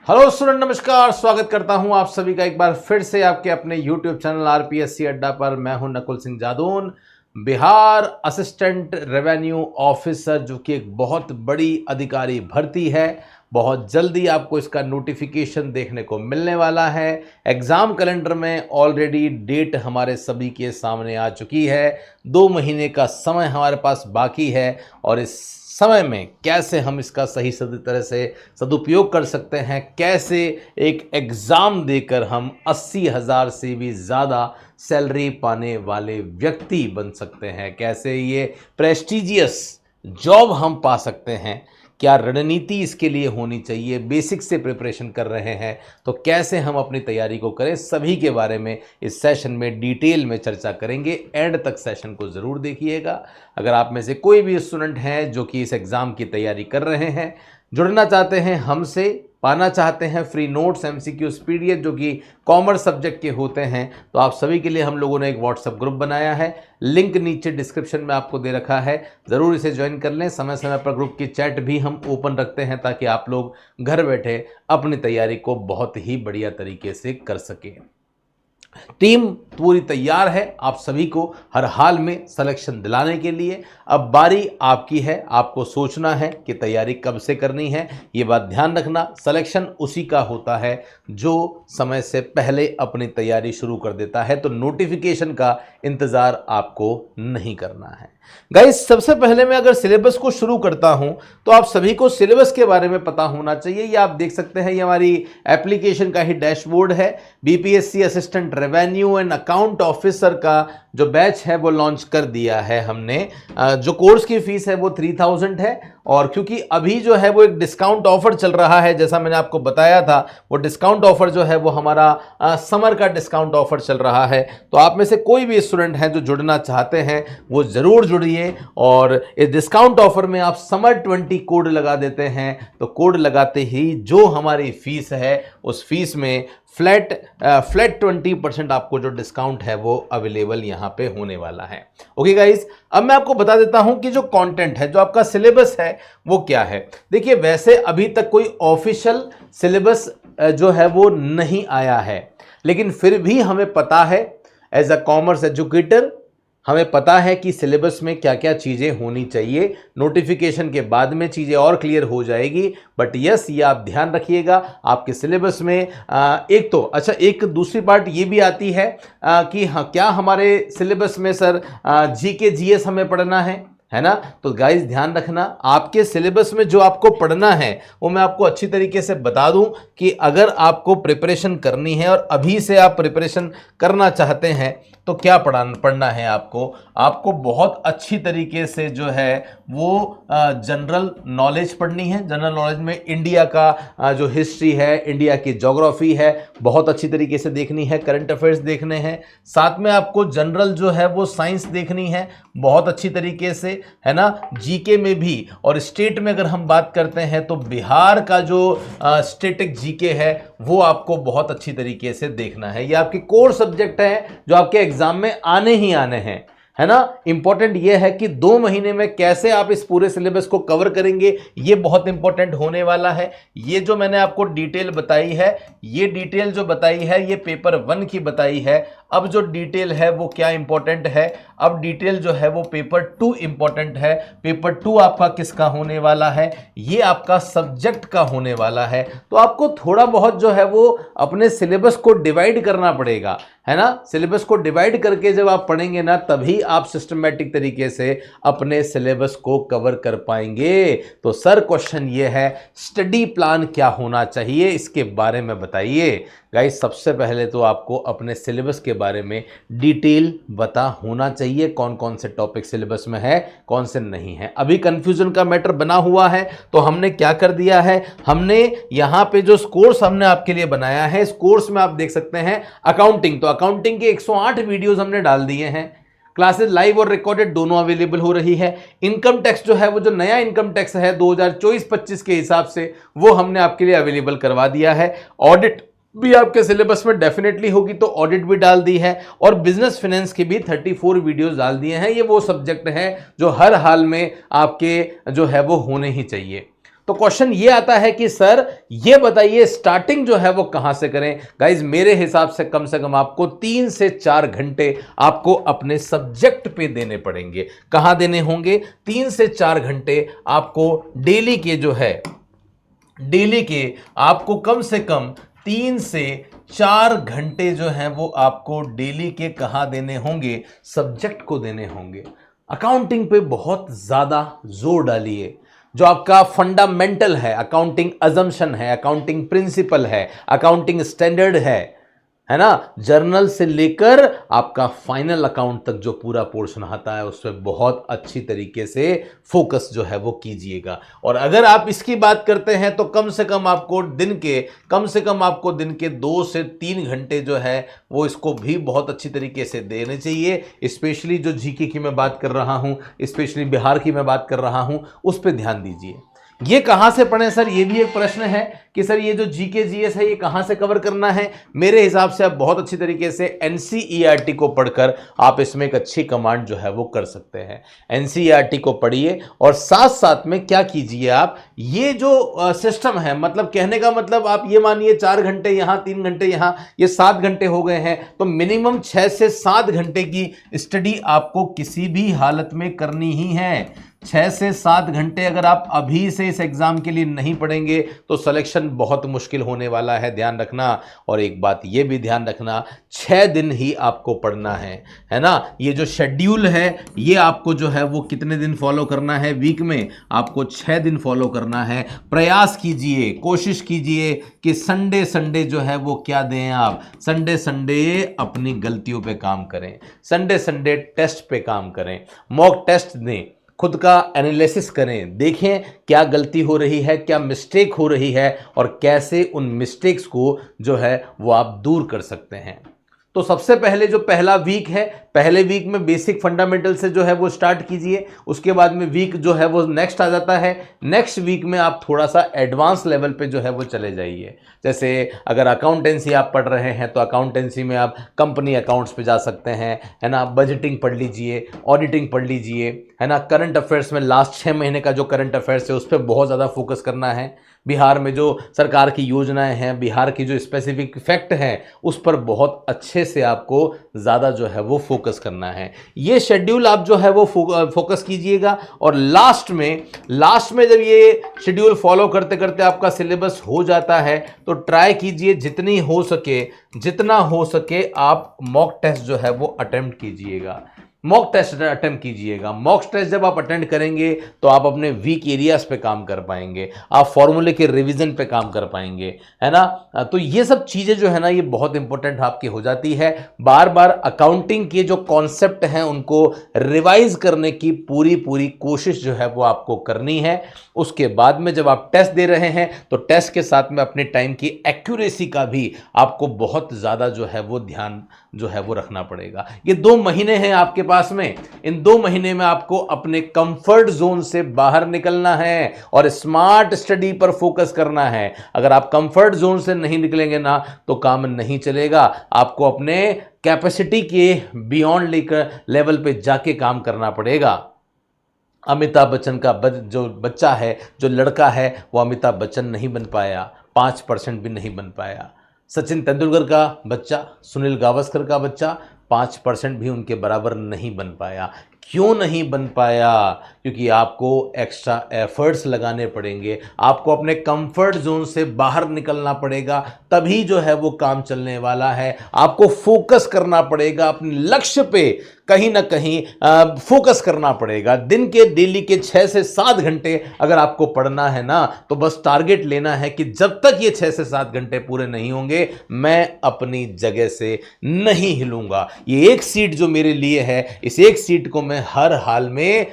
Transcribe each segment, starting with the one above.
Hello student, नमस्कार। स्वागत करता हूं आप सभी का एक बार फिर से आपके अपने YouTube चैनल आरपीएससी अड्डा पर। मैं हूं Nakul Singh Jadaun, Bihar assistant revenue officer, जो कि एक बहुत बड़ी अधिकारी भर्ती है। बहुत जल्दी आपको इसका नोटिफिकेशन देखने को मिलने वाला है। एग्ज़ाम कैलेंडर में ऑलरेडी डेट हमारे सभी के सामने आ चुकी है। 2 महीने का समय हमारे पास बाकी है और इस समय में कैसे हम इसका सही तरह से सदुपयोग कर सकते हैं, कैसे एक एग्ज़ाम देकर हम 80,000 से भी ज़्यादा सैलरी पाने वाले व्यक्ति बन सकते हैं, कैसे ये प्रेस्टिजियस जॉब हम पा सकते हैं, क्या रणनीति इसके लिए होनी चाहिए, बेसिक से प्रिपरेशन कर रहे हैं तो कैसे हम अपनी तैयारी को करें, सभी के बारे में इस सेशन में डिटेल में चर्चा करेंगे। एंड तक सेशन को ज़रूर देखिएगा। अगर आप में से कोई भी स्टूडेंट हैं जो कि इस एग्ज़ाम की तैयारी कर रहे हैं, जुड़ना चाहते हैं हमसे, पाना चाहते हैं फ्री नोट्स, एमसीक्यूज, पीडीएफ जो कि कॉमर्स सब्जेक्ट के होते हैं, तो आप सभी के लिए हम लोगों ने एक व्हाट्सएप ग्रुप बनाया है। लिंक नीचे डिस्क्रिप्शन में आपको दे रखा है, ज़रूर इसे ज्वाइन कर लें। समय समय पर ग्रुप की चैट भी हम ओपन रखते हैं ताकि आप लोग घर बैठे अपनी तैयारी को बहुत ही बढ़िया तरीके से कर सकें। टीम पूरी तैयार है आप सभी को हर हाल में सिलेक्शन दिलाने के लिए। अब बारी आपकी है, आपको सोचना है कि तैयारी कब से करनी है। ये बात ध्यान रखना, सिलेक्शन उसी का होता है जो समय से पहले अपनी तैयारी शुरू कर देता है, तो नोटिफिकेशन का इंतज़ार आपको नहीं करना है। गाइस, सबसे पहले मैं अगर सिलेबस को शुरू करता हूं तो आप सभी को सिलेबस के बारे में पता होना चाहिए। ये आप देख सकते हैं, ये हमारी एप्लीकेशन का ही डैशबोर्ड है। BPSC assistant revenue and account officer का जो बैच है वो लॉन्च कर दिया है हमने। जो कोर्स की फीस है वो 3000 है, और क्योंकि अभी जो है वो एक डिस्काउंट ऑफर चल रहा है, जैसा मैंने आपको बताया था, वो डिस्काउंट ऑफर जो है वो हमारा समर का डिस्काउंट ऑफर चल रहा है। तो आप में से कोई भी स्टूडेंट हैं जो जुड़ना चाहते हैं वो ज़रूर जुड़िए, और इस डिस्काउंट ऑफर में आप समर 20 कोड लगा देते हैं, तो कोड लगाते ही जो हमारी फीस है उस फीस में फ्लैट 20% आपको जो डिस्काउंट है वो अवेलेबल यहाँ पे होने वाला है। ओके गाइस, अब मैं आपको बता देता हूँ कि जो कंटेंट है, जो आपका सिलेबस है वो क्या है। देखिए, वैसे अभी तक कोई ऑफिशियल सिलेबस जो है वो नहीं आया है, लेकिन फिर भी हमें पता है एज अ कॉमर्स एजुकेटर, हमें पता है कि सिलेबस में क्या क्या चीज़ें होनी चाहिए। नोटिफिकेशन के बाद में चीज़ें और क्लियर हो जाएगी, बट यस, ये आप ध्यान रखिएगा आपके सिलेबस में एक तो अच्छा, एक दूसरी पार्ट ये भी आती है कि हाँ, क्या हमारे सिलेबस में सर जीके जीएस हमें पढ़ना है ना। तो गाइस, ध्यान रखना, आपके सिलेबस में जो आपको पढ़ना है वो मैं आपको अच्छी तरीके से बता दूं कि अगर आपको प्रिपरेशन करनी है और अभी से आप प्रिपरेशन करना चाहते हैं तो क्या पढ़ना है आपको बहुत अच्छी तरीके से जो है वो जनरल नॉलेज पढ़नी है। जनरल नॉलेज में इंडिया का जो हिस्ट्री है, इंडिया की ज्योग्राफी है, बहुत अच्छी तरीके से देखनी है। करंट अफेयर्स देखने हैं, साथ में आपको जनरल जो है वो साइंस देखनी है बहुत अच्छी तरीके से, है ना। जीके में भी, और स्टेट में अगर हम बात करते हैं तो बिहार का जो स्टेटिक जीके है वो आपको बहुत अच्छी तरीके से देखना है। ये आपके कोर सब्जेक्ट है जो आपके एग्जाम में आने ही आने हैं, है ना। इंपॉर्टेंट ये है कि 2 महीने में कैसे आप इस पूरे सिलेबस को कवर करेंगे, ये बहुत इंपॉर्टेंट होने वाला है। ये जो मैंने आपको डिटेल बताई है, ये डिटेल जो बताई है ये पेपर 1 की बताई है। अब जो डिटेल है वो क्या इंपॉर्टेंट है, अब डिटेल जो है वो पेपर 2 इंपॉर्टेंट है। पेपर 2 आपका किसका होने वाला है, ये आपका सब्जेक्ट का होने वाला है। तो आपको थोड़ा बहुत जो है वो अपने सिलेबस को डिवाइड करना पड़ेगा, है ना। सिलेबस को डिवाइड करके जब आप पढ़ेंगे ना, तभी आप सिस्टमैटिक तरीके से अपने सिलेबस को कवर कर पाएंगे। तो सर, क्वेश्चन ये है, स्टडी प्लान क्या होना चाहिए, इसके बारे में बताइए। गाइस, सबसे पहले तो आपको अपने सिलेबस के बारे में डिटेल पता होना चाहिए, कौन कौन से टॉपिक सिलेबस में है, कौन से नहीं है। अभी कंफ्यूजन का मैटर बना हुआ है, तो हमने क्या कर दिया है, हमने यहाँ पे जो कोर्स हमने आपके लिए बनाया है, इस कोर्स में आप देख सकते हैं अकाउंटिंग, तो अकाउंटिंग के 108 वीडियोज हमने डाल दिए हैं। क्लासेस लाइव और रिकॉर्डेड दोनों अवेलेबल हो रही है। इनकम टैक्स जो है वो जो नया इनकम टैक्स है 2024-25 के हिसाब से, वो हमने आपके लिए अवेलेबल करवा दिया है। ऑडिट भी आपके सिलेबस में डेफिनेटली होगी, तो ऑडिट भी डाल दी है, और बिजनेस फाइनेंस की भी 34 वीडियोस डाल दिए हैं। ये वो सब्जेक्ट हैं जो हर हाल में आपके जो है वो होने ही चाहिए। तो क्वेश्चन ये आता है कि सर ये बताइए स्टार्टिंग जो है वो कहां से करें। गाइज मेरे हिसाब से कम आपको 3 से 4 घंटे आपको अपने सब्जेक्ट पे देने पड़ेंगे। कहां देने होंगे? 3 से 4 घंटे आपको डेली के जो है, डेली के आपको कम से कम 3 से 4 घंटे जो हैं वो आपको डेली के कहां देने होंगे? सब्जेक्ट को देने होंगे। अकाउंटिंग पे बहुत ज्यादा जोर डालिए। जो आपका फंडामेंटल है, अकाउंटिंग अजम्पशन है, अकाउंटिंग प्रिंसिपल है, अकाउंटिंग स्टैंडर्ड है ना, जर्नल से लेकर आपका फाइनल अकाउंट तक जो पूरा पोर्शन आता है उस पर बहुत अच्छी तरीके से फोकस जो है वो कीजिएगा। और अगर आप इसकी बात करते हैं तो कम से कम आपको दिन के 2 से 3 घंटे जो है वो इसको भी बहुत अच्छी तरीके से देने चाहिए। स्पेशली जो जीके की मैं बात कर रहा हूं, स्पेशली बिहार की मैं बात कर रहा हूं, उस पर ध्यान दीजिए। ये कहां से पढ़ें सर? ये भी एक प्रश्न है कि सर ये जो जीके जीएस है ये कहां से कवर करना है। मेरे हिसाब से आप बहुत अच्छी तरीके से एनसीईआरटी को पढ़कर आप इसमें एक अच्छी कमांड जो है वो कर सकते हैं। एनसीईआरटी को पढ़िए और साथ साथ में क्या कीजिए आप, ये जो सिस्टम है, मतलब कहने का मतलब आप ये मानिए 4 घंटे यहां, 3 घंटे यहां, ये 7 घंटे हो गए हैं, तो मिनिमम 6 से 7 घंटे की स्टडी आपको किसी भी हालत में करनी ही है। 6 से 7 घंटे अगर आप अभी से इस एग्जाम के लिए नहीं पढ़ेंगे तो सिलेक्शन बहुत मुश्किल होने वाला है, ध्यान रखना। और एक बात ये भी ध्यान रखना, 6 दिन ही आपको पढ़ना है ना। ये जो शेड्यूल है ये आपको जो है वो कितने दिन फॉलो करना है? वीक में आपको 6 दिन फॉलो करना है। प्रयास कीजिए, कोशिश कीजिए कि संडे जो है वो क्या दें आप, संडे अपनी गलतियों पे काम करें, संडे टेस्ट पे काम करें, मॉक टेस्ट दें, खुद का एनालिसिस करें, देखें क्या गलती हो रही है, क्या मिस्टेक हो रही है और कैसे उन मिस्टेक्स को जो है वो आप दूर कर सकते हैं। तो सबसे पहले जो पहला वीक है, पहले वीक में बेसिक फंडामेंटल से जो है वो स्टार्ट कीजिए। उसके बाद में वीक जो है वो नेक्स्ट आ जाता है। नेक्स्ट वीक में आप थोड़ा सा एडवांस लेवल पे जो है वो चले जाइए। जैसे अगर अकाउंटेंसी आप पढ़ रहे हैं तो अकाउंटेंसी में आप कंपनी अकाउंट्स पे जा सकते हैं, है ना। बजटिंग पढ़ लीजिए, ऑडिटिंग पढ़ लीजिए, है ना। करंट अफेयर्स में लास्ट 6 महीने का जो करंट अफेयर्स है उस पर बहुत ज़्यादा फोकस करना है। बिहार में जो सरकार की योजनाएं हैं, बिहार की जो स्पेसिफिक फैक्ट हैं, उस पर बहुत अच्छे से आपको ज़्यादा जो है वो फोकस करना है। ये शेड्यूल आप जो है वो फोकस कीजिएगा। और लास्ट में जब ये शेड्यूल फॉलो करते करते आपका सिलेबस हो जाता है तो ट्राई कीजिए जितना हो सके आप मॉक टेस्ट जो है वो अटेम्प्ट कीजिएगा। मॉक टेस्ट अटेम्प्ट कीजिएगा। मॉक टेस्ट जब आप अटेंड करेंगे तो आप अपने वीक एरियाज पे काम कर पाएंगे, आप फॉर्मूले के रिवीजन पे काम कर पाएंगे, है ना। तो ये सब चीज़ें जो है ना ये बहुत इंपॉर्टेंट आपकी हो जाती है। बार बार अकाउंटिंग के जो कॉन्सेप्ट हैं उनको रिवाइज करने की पूरी कोशिश जो है वो आपको करनी है। उसके बाद में जब आप टेस्ट दे रहे हैं तो टेस्ट के साथ में अपने टाइम की एक्यूरेसी का भी आपको बहुत ज़्यादा जो है वो ध्यान जो है वो रखना पड़ेगा। ये 2 महीने हैं आपके पास में, इन 2 महीने में आपको अपने कंफर्ट जोन से बाहर निकलना है और स्मार्ट स्टडी पर फोकस करना है। अगर आप कंफर्ट जोन से नहीं निकलेंगे ना तो काम नहीं चलेगा। आपको अपने कैपेसिटी के बियॉन्ड लेवल पे जाके काम करना पड़ेगा। अमिताभ बच्चन का जो बच्चा है, जो लड़का है, वो अमिताभ बच्चन नहीं बन पाया, 5% भी नहीं बन पाया। सचिन तेंदुलकर का बच्चा, सुनील गावस्कर का बच्चा 5% भी उनके बराबर नहीं बन पाया। क्यों नहीं बन पाया? क्योंकि आपको एक्स्ट्रा एफर्ट्स लगाने पड़ेंगे, आपको अपने कंफर्ट जोन से बाहर निकलना पड़ेगा, तभी जो है वो काम चलने वाला है। आपको फोकस करना पड़ेगा, अपने लक्ष्य पे कहीं ना कहीं फोकस करना पड़ेगा। दिन के डेली के 6 से 7 घंटे अगर आपको पढ़ना है ना तो बस टारगेट लेना है कि जब तक ये 6 से 7 घंटे पूरे नहीं होंगे मैं अपनी जगह से नहीं हिलूंगा। ये एक सीट जो मेरे लिए है, इस एक सीट को मैं हर हाल में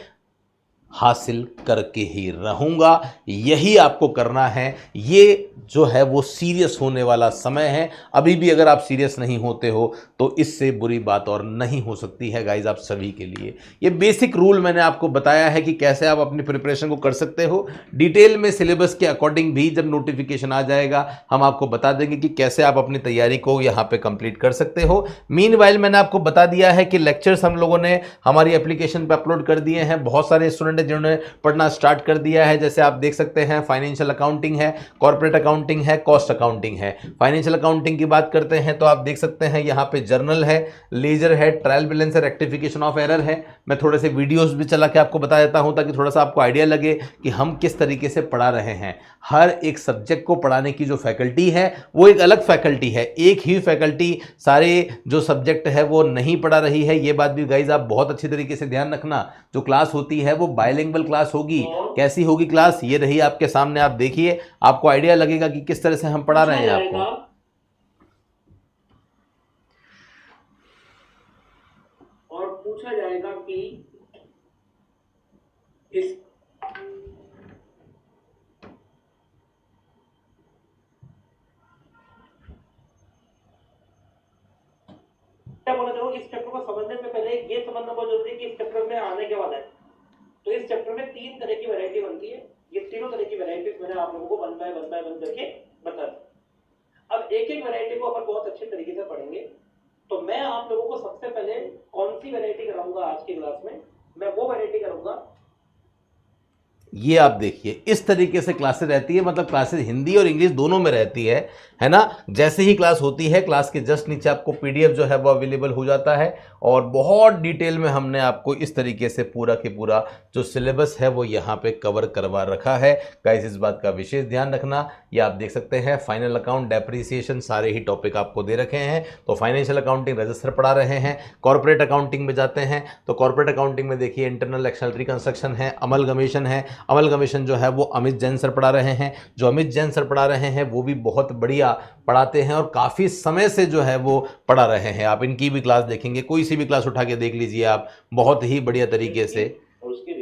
हासिल करके ही रहूंगा। यही आपको करना है। ये जो है वो सीरियस होने वाला समय है। अभी भी अगर आप सीरियस नहीं होते हो तो इससे बुरी बात और नहीं हो सकती है गाइज आप सभी के लिए। ये बेसिक रूल मैंने आपको बताया है कि कैसे आप अपनी प्रिपरेशन को कर सकते हो। डिटेल में सिलेबस के अकॉर्डिंग भी जब नोटिफिकेशन आ जाएगा हम आपको बता देंगे कि कैसे आप अपनी तैयारी को यहाँ पे कंप्लीट कर सकते हो। मीनवाइल मैंने आपको बता दिया है कि लेक्चर्स हम लोगों ने हमारी एप्लीकेशन पर अपलोड कर दिए हैं। बहुत सारे स्टूडेंट स्टूडेंट है जिन्होंने पढ़ना स्टार्ट कर दिया है। जैसे आप देख सकते हैं फाइनेंशियल अकाउंटिंग है, कॉर्पोरेट अकाउंटिंग है, कॉस्ट अकाउंटिंग है। फाइनेंशियल अकाउंटिंग की बात करते हैं तो आप देख सकते हैं यहाँ पे जर्नल है, लेजर है, ट्रायल बैलेंस है, रेक्टिफिकेशन ऑफ एरर है। मैं थोड़े से वीडियोस भी चला के आपको बता देता हूँ ताकि थोड़ा सा आपको आइडिया लगे कि हम किस तरीके से पढ़ा रहे हैं। हर एक सब्जेक्ट को पढ़ाने की जो फैकल्टी है वो एक अलग फैकल्टी है, एक ही फैकल्टी सारे जो सब्जेक्ट है वो नहीं पढ़ा रही है। ये बात भी गाइज आप बहुत अच्छी तरीके से ध्यान रखना। जो क्लास होती है वो बायलिंगुअल क्लास होगी। कैसी होगी क्लास, ये रही आपके सामने, आप देखिए, आपको आइडिया लगेगा कि किस तरह से हम पढ़ा रहे हैं आपको। और पूछा जाएगा कि इस क्या बोला जाऊँ, इस चैप्टर को समझने से पहले ये समझना बहुत जरूरी है कि इस चैप्टर में आने के बाद है तो इस चैप्टर में 3 तरह की वैरायटी बनती है। ये तीनों तरह की वैरायटीज मैंने आप लोगों को वन बाय वन करके बता दी। अब एक एक वैरायटी को अपन बहुत अच्छे तरीके से पढ़ेंगे। तो मैं आप लोगों को सबसे पहले कौन सी वैरायटी कराऊंगा आज की क्लास में, मैं वो वैरायटी कराऊंगा। ये आप देखिए इस तरीके से क्लासेस रहती है, मतलब क्लासेस हिंदी और इंग्लिश दोनों में रहती है ना। जैसे ही क्लास होती है क्लास के जस्ट नीचे आपको पीडीएफ जो है वो अवेलेबल हो जाता है और बहुत डिटेल में हमने आपको इस तरीके से पूरा के पूरा जो सिलेबस है वो यहाँ पे कवर करवा रखा है। गाइस इस बात का विशेष ध्यान रखना। ये आप देख सकते हैं फाइनल अकाउंट, डेप्रिसिएशन, सारे ही टॉपिक आपको दे रखे हैं। तो फाइनेंशियल अकाउंटिंग रजिस्टर पढ़ा रहे हैं। कॉर्पोरेट अकाउंटिंग में जाते हैं तो कॉर्पोरेट अकाउंटिंग में देखिए इंटरनल एक्सटर्नल रिकंस्ट्रक्शन है, अमलगमेशन है। अमलगमेशन जो है वो अमित जैन सर पढ़ा रहे हैं। जो अमित जैन सर पढ़ा रहे हैं वो भी बहुत बढ़िया पढ़ाते हैं और काफ़ी समय से जो है वो पढ़ा रहे हैं। आप इनकी भी क्लास देखेंगे, कोई सी भी क्लास उठा के देख लीजिए आप, बहुत ही बढ़िया तरीके से। और उसके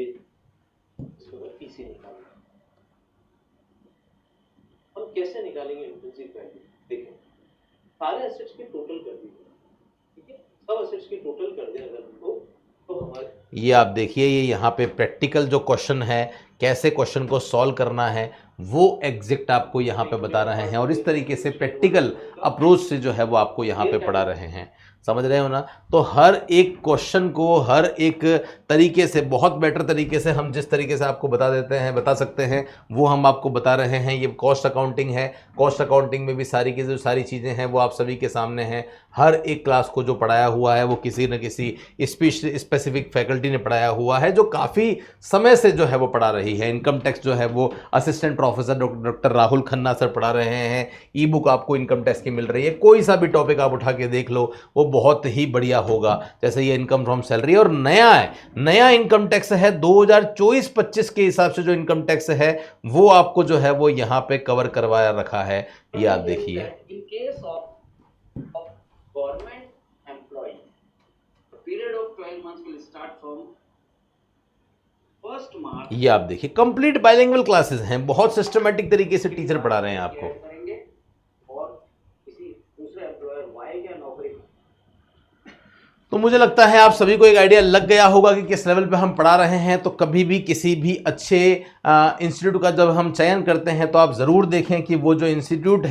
पीसी निकालना, हम कैसे निकालेंगे इंट्रिंसिक वैल्यू, देखें सारे एसेट्स की टोटल कर दीजिए, ठीक है, सब एसेट्स की टोटल कर दें अगर हमको तो हमारे ये आप देखिए ये यहाँ पे प्रैक्टिकल जो क्वेश्चन है, कैसे क्वेश्चन को सॉल्व करना है वो एग्जैक्ट आपको यहाँ पे बता रहे हैं और इस तरीके से प्रैक्टिकल अप्रोच से जो है वो आपको यहाँ पे पढ़ा रहे हैं। समझ रहे हो ना। तो हर एक क्वेश्चन को हर एक तरीके से बहुत बेटर तरीके से हम जिस तरीके से आपको बता देते हैं, बता सकते हैं, वो हम आपको बता रहे हैं। ये कॉस्ट अकाउंटिंग है, कॉस्ट अकाउंटिंग में भी सारी की जो सारी चीज़ें हैं वो आप सभी के सामने हैं। हर एक क्लास को जो पढ़ाया हुआ है वो किसी न किसी स्पेसिफिक फैकल्टी ने पढ़ाया हुआ है जो काफ़ी समय से जो है वो पढ़ा रही है। इनकम टैक्स जो है वो assistant professor doctor Rahul Khanna sir पढ़ा रहे हैं। ई बुक आपको इनकम टैक्स की मिल रही है। कोई सा भी टॉपिक आप उठा के देख लो वो बहुत ही बढ़िया होगा। जैसे ये इनकम फ्रॉम सैलरी और नया है, नया इनकम टैक्स है 2024-25 के हिसाब से जो इनकम टैक्स है वो आपको जो है वो यहाँ पे कवर करवाया रखा है। ये आप देखिए in case of government employ period of 12 months will start from 1 March. ये आप देखिए कंप्लीट बाइलिंगुअल क्लासेस हैं, बहुत सिस्टमेटिक तरीके से टीचर पढ़ा रहे हैं आपको। करेंगे और किसी दूसरे एम्प्लॉयर वाई या नौकरी। तो मुझे लगता है आप सभी को एक आइडिया लग गया होगा कि किस लेवल पे हम पढ़ा रहे हैं। तो कभी भी किसी भी अच्छे इंस्टीट्यूट का जब हम चयन करते हैं तो आप ज़रूर देखें कि वो जो इंस्टीट्यूट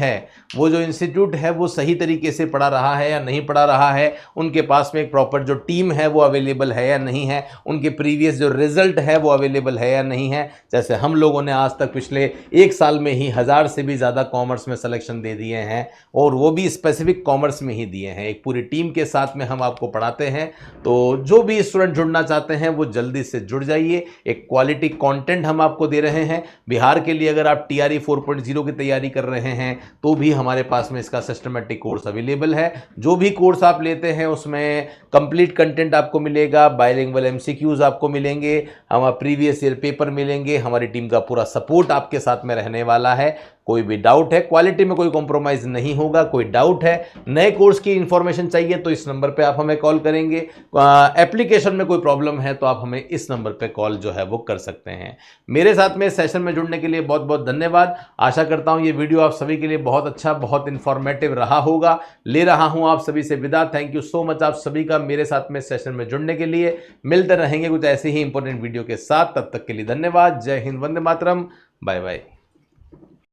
है वो सही तरीके से पढ़ा रहा है या नहीं पढ़ा रहा है। उनके पास में एक प्रॉपर जो टीम है वो अवेलेबल है या नहीं है, उनके प्रीवियस जो रिजल्ट है वो अवेलेबल है या नहीं है। जैसे हम लोगों ने आज तक पिछले 1 साल में ही 1000 से भी ज़्यादा कॉमर्स में सिलेक्शन दे दिए हैं और वो भी स्पेसिफिक कॉमर्स में ही दिए हैं। एक पूरी टीम के साथ में हम आपको पढ़ाते हैं। तो जो भी स्टूडेंट जुड़ना चाहते हैं वो जल्दी से जुड़ जाइए। एक क्वालिटी कंटेंट हम आपको दे रहे हैं। बिहार के लिए अगर आप TRE 4.0 की तैयारी कर रहे हैं तो भी हमारे पास में इसका सिस्टमेटिक कोर्स अवेलेबल है। जो भी कोर्स आप लेते हैं उसमें कंप्लीट कंटेंट आपको मिलेगा, बाइलिंगुअल MCQs आपको मिलेंगे, हमारा प्रीवियस ईयर पेपर मिलेंगे, हमारी टीम का पूरा सपोर्ट आपके साथ में रहने वाला है। कोई भी डाउट है, क्वालिटी में कोई कॉम्प्रोमाइज नहीं होगा। कोई डाउट है, नए कोर्स की इंफॉर्मेशन चाहिए तो इस नंबर पे आप हमें कॉल करेंगे। एप्लीकेशन में कोई प्रॉब्लम है तो आप हमें इस नंबर पे कॉल जो है वो कर सकते हैं। मेरे साथ में सेशन में जुड़ने के लिए बहुत बहुत धन्यवाद। आशा करता हूं ये वीडियो आप सभी के लिए बहुत अच्छा, बहुत इंफॉर्मेटिव रहा होगा। ले रहा हूं आप सभी से विदा। थैंक यू सो मच आप सभी का मेरे साथ में सेशन में जुड़ने के लिए। मिलते रहेंगे कुछ ऐसे ही इंपॉर्टेंट वीडियो के साथ। तब तक के लिए धन्यवाद। जय हिंद, वंदे मातरम, बाय बाय।